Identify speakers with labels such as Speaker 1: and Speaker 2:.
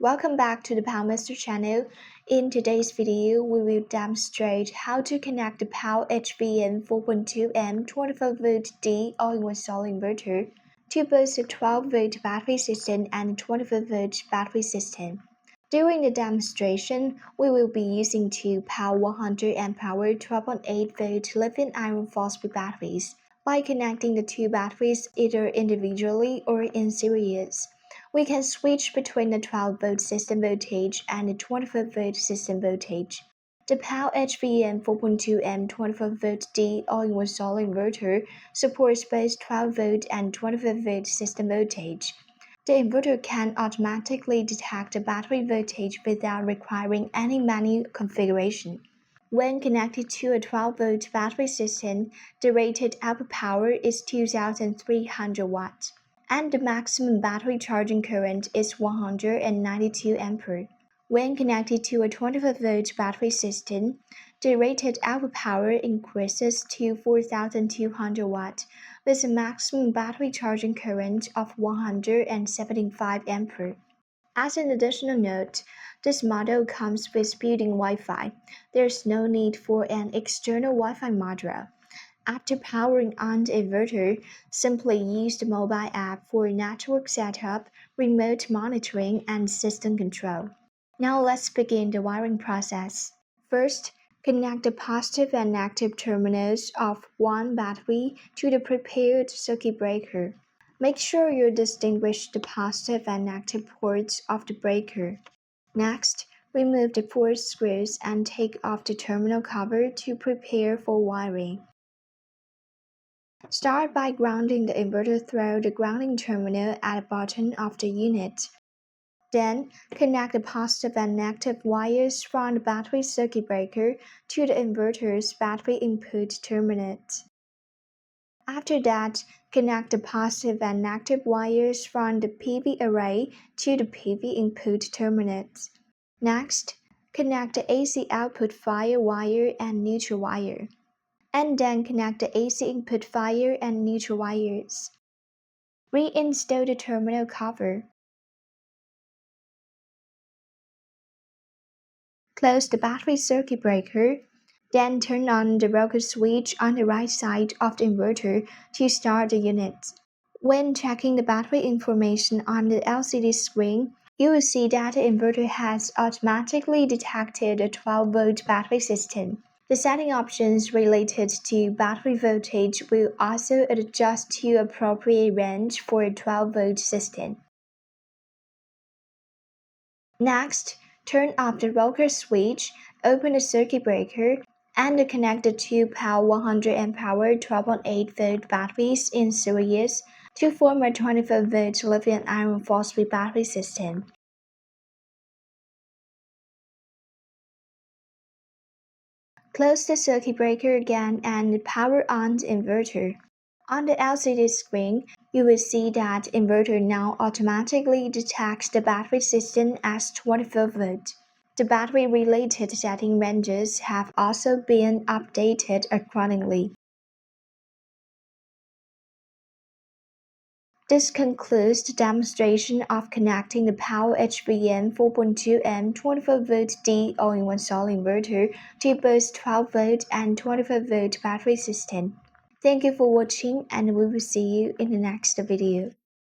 Speaker 1: Welcome back to the PowMr channel. In today's video, we will demonstrate how to connect the POW-HVM4.2K-24V-D all-in-one solar inverter to both a 12-volt battery system and a 24-volt battery system. During the demonstration, we will be using two POW-100 Ah 12.8-volt lithium iron phosphate batteries. By connecting the two batteries either individually or in series, we can switch between the 12-volt system voltage and the 24-volt system voltage. The POW-HVM4.2K-24V-D all-in-one solar inverter supports both 12-volt and 24-volt system voltage. The inverter can automatically detect the battery voltage without requiring any manual configuration. When connected to a 12-volt battery system, the rated output power is 2,300 watts, and the maximum battery charging current is 192 ampere. When connected to a 24-volt battery system, the rated output power increases to 4,200 watts, with a maximum battery charging current of 175 ampere. As an additional note, this model comes with built-in Wi-Fi. There's no need for an external Wi-Fi module. After powering on the inverter, simply use the mobile app for network setup, remote monitoring, and system control. Now let's begin the wiring process. First, connect the positive and negative terminals of one battery to the prepared circuit breaker. Make sure you distinguish the positive and negative ports of the breaker. Next, remove the 4 screws and take off the terminal cover to prepare for wiring. Start by grounding the inverter through the grounding terminal at the bottom of the unit. Then, connect the positive and negative wires from the battery circuit breaker to the inverter's battery input terminals. After that, connect the positive and negative wires from the PV array to the PV input terminals. Next, connect the AC output fire wire and neutral wire, and then connect the AC input fire and neutral wires. Reinstall the terminal cover. Close the battery circuit breaker, then turn on the rocker switch on the right side of the inverter to start the unit. When checking the battery information on the LCD screen, you will see that the inverter has automatically detected a 12-volt battery system. The setting options related to battery voltage will also adjust to appropriate range for a 12-volt system. Next, turn off the rocker switch, open the circuit breaker, and connect the two POW-100 Ah 12.8-volt batteries in series to form a 24-volt lithium iron phosphate battery system. Close the circuit breaker again and power on the inverter. On the LCD screen, you will see that the inverter now automatically detects the battery system as 24 volt. The battery-related setting ranges have also been updated accordingly. This concludes the demonstration of connecting the POW-HVM4.2K-24V-D all-in-one solar inverter to both 12-volt and 24-volt battery system. Thank you for watching, and we will see you in the next video.